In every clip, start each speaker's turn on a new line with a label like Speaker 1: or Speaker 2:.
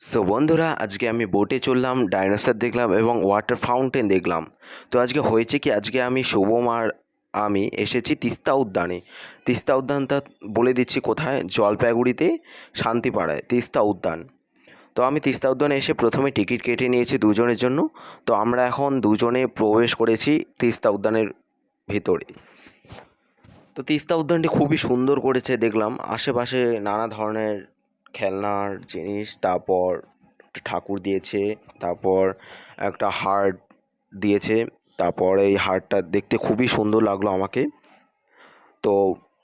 Speaker 1: So বন্ধুরা, আজকে আমি বোটে চললাম, ডাইনোসর দেখলাম এবং ওয়াটার ফাউন্টেন দেখলাম। তো আজকে হয়েছে কি, আজকে আমি শুভম আর আমি এসেছি তিস্তা উদ্যানে। তিস্তা উদ্যানটা বলে দিচ্ছি কোথায়, জলপাইগুড়িতে শান্তিপাড়ায় তিস্তা উদ্যান। তো আমি তিস্তা উদ্যানে এসে প্রথমে টিকিট কেটে নিয়েছি দুজনের জন্য। তো আমরা এখন দুজনে প্রবেশ করেছি তিস্তা উদ্যানের ভিতরে। তো তিস্তা উদ্যানটি খুবই সুন্দর করেছে দেখলাম, আশেপাশে নানা ধরনের খেলনার জিনিস, তারপর ঠাকুর দিয়েছে, তারপর একটা হার্ট দিয়েছে। তারপর এই হার্টটা দেখতে খুবই সুন্দর লাগলো আমাকে। তো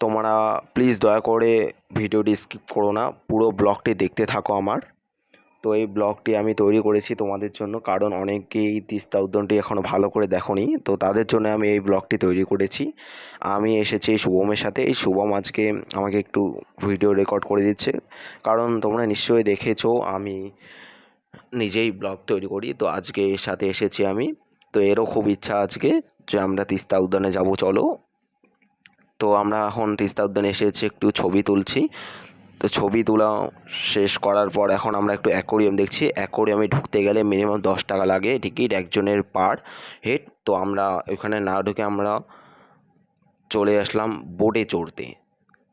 Speaker 1: তোমরা প্লিজ দয়া করে ভিডিওটি স্কিপ করো না, পুরো ব্লগটি দেখতে থাকো আমার। তো এই ব্লগটি আমি তৈরি করেছি তোমাদের জন্য, কারণ অনেকেই তিস্তা উদ্যানটি এখনও ভালো করে দেখোনি, তো তাদের জন্য আমি এই ব্লগটি তৈরি করেছি। আমি এসেছি এই শুভমের সাথে। এই শুভম আজকে আমাকে একটু ভিডিও রেকর্ড করে দিচ্ছে, কারণ তোমরা নিশ্চয়ই দেখেছো আমি নিজেই ব্লগ তৈরি করি। তো আজকে এর সাথে এসেছি আমি। তো এরও খুব ইচ্ছা আজকে যে আমরা তিস্তা উদ্যানে যাব, চলো। তো আমরা এখন তিস্তা উদ্যানে এসেছি, একটু ছবি তুলছি। তো ছবি তোলা শেষ করার পর এখন আমরা একটু অ্যাকোরিয়াম দেখছি। অ্যাকোরিয়ামে ঢুকতে গেলে মিনিমাম 10 টাকা লাগে টিকিট একজনের পার হেড। তো আমরা ওখানে না ঢুকে আমরা চলে আসলাম বোটে চড়তে।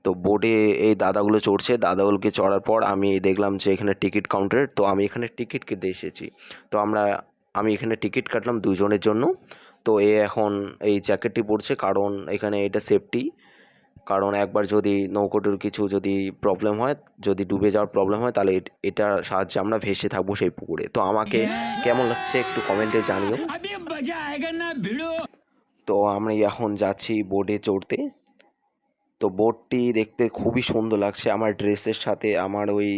Speaker 1: তো বোটে এই দাদাগুলো চড়ছে, দাদাগুলোকে চড়ার পর আমি দেখলাম যে এখানে টিকিট কাউন্টার। তো আমি এখানে টিকিট কেটে এসেছি। তো আমি এখানে টিকিট কাটলাম দুজনের জন্য। তো এখন এই জ্যাকেটটি পরছে, কারণ এখানে এটা সেফটি। কারণ একবার যদি নৌকোটির কিছু যদি প্রবলেম হয়, যদি ডুবে যাওয়ার প্রবলেম হয়, তাহলে এটার সাহায্যে আমরা ভেসে থাকবো সেই পুকুরে। তো আমাকে কেমন লাগছে একটু কমেন্টে জানিও। তো আমি এখন যাচ্ছি বোটে চড়তে। তো বোটটি দেখতে খুবই সুন্দর লাগছে, আমার ড্রেসের সাথে, আমার ওই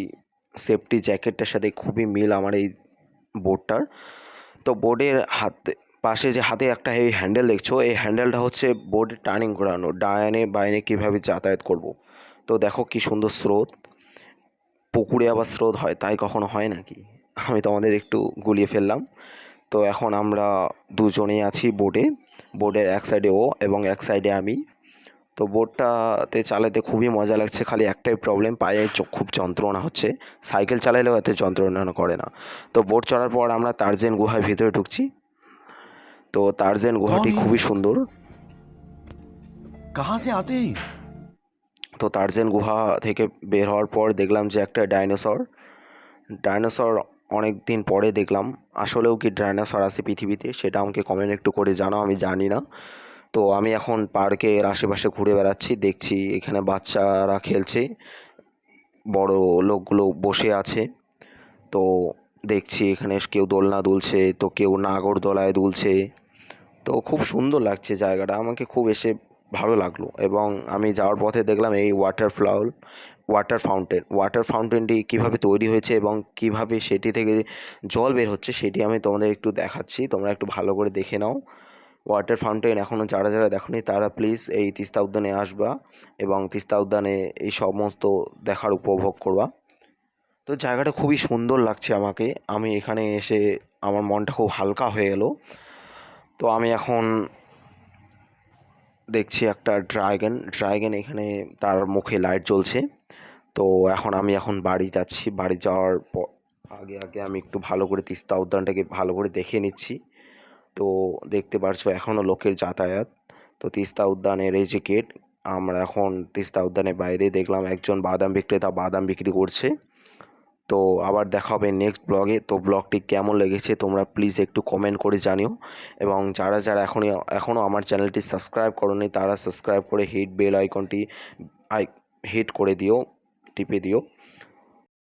Speaker 1: সেফটি জ্যাকেটটার সাথে খুবই মিল আমার এই বোটটার। তো বোর্ডের পাশে যে হাতে একটা এই হ্যান্ডেল দেখছো, এই হ্যান্ডেলটা হচ্ছে বোর্ডে টার্নিং ঘোরানো, ডায়ানে বাইনে কীভাবে যাতায়াত করব। তো দেখো কি সুন্দর স্রোত, পুকুরে আবার স্রোত হয়, তাই কখনো হয় নাকি, আমি তোমাদের একটু গুলিয়ে ফেললাম। তো এখন আমরা দুজনেই আছি বোর্ডে, বোর্ডের এক সাইডে ও এবং এক সাইডে আমি। তো বোটটাতে চালাতে খুবই মজা লাগছে, খালি একটাই প্রবলেম, পায়ে খুব যন্ত্রণা হচ্ছে। সাইকেল চালালেও এত যন্ত্রণা করে না। তো বোট চড়ার পর আমরা টার্জেন গুহার ভিতরে ঢুকছি। তো টার্জেন গুহাটি খুবই সুন্দর।
Speaker 2: कहाँ से आते हैं?
Speaker 1: তো টার্জেন গুহা থেকে বের হওয়ার পর দেখলাম যে একটা ডাইনোসর অনেক দিন পরে দেখলাম। আসলেও কি ডাইনোসর আছে পৃথিবীতে, সেটা আমাকে কমেন্ট একটু করে জানাও, আমি জানি না। তো আমি এখন পার্কের আশেপাশে ঘুরে বেড়াচ্ছি, দেখছি এখানে বাচ্চারা খেলছে, বড় লোকগুলো বসে আছে। তো দেখছি এখানে কেউ দোলনা দুলছে, তো কেউ নাগরদোলায় দুলছে। তো খুব সুন্দর লাগছে জায়গাটা, আমাকে খুব এসে ভালো লাগলো। এবং আমি যাওয়ার পথে দেখলাম এই ওয়াটার ফাউন্টেনটি কীভাবে তৈরি হয়েছে এবং কীভাবে সেটি থেকে জল বের হচ্ছে, সেটি আমি তোমাদের একটু দেখাচ্ছি, তোমরা একটু ভালো করে দেখে নাও। ওয়াটার ফাউন্টেন এখনও যারা যারা দেখোনি তারা প্লিজ এই তিস্তা উদ্যানে আসবা এবং তিস্তা উদ্যানে এই সমস্ত দেখার উপভোগ করবা। তো জায়গাটা খুবই সুন্দর লাগছে আমাকে, আমি এখানে এসে আমার মনটা খুব হালকা হয়ে গেল। তো আমি এখন দেখছি একটা ড্রাগন এখানে, তার মুখে লাইট জ্বলছে। তো আমি বাড়ি যাচ্ছি, বাড়ি যাওয়ার আগে আমি একটু ভালো করে তিস্তা উদ্যানটাকে ভালো করে দেখে নিচ্ছি। তো দেখতে পারছো এখনও লোকের যাতায়াত। তো তিস্তা উদ্যানের এই যে গেট, আমরা এখন তিস্তা উদ্যানের বাইরে দেখলাম একজন বাদাম বিক্রেতা বাদাম বিক্রি করছে। তো আবার দেখা হবে নেক্সট ব্লগে। তো ব্লগটি কেমন লেগেছে তোমরা প্লিজ একটু কমেন্ট করে জানিও। এবং যারা যারা এখনও আমার চ্যানেলটি সাবস্ক্রাইব করোনি তারা সাবস্ক্রাইব করে বেল আইকনটি হিট করে দিও, টিপে দিও।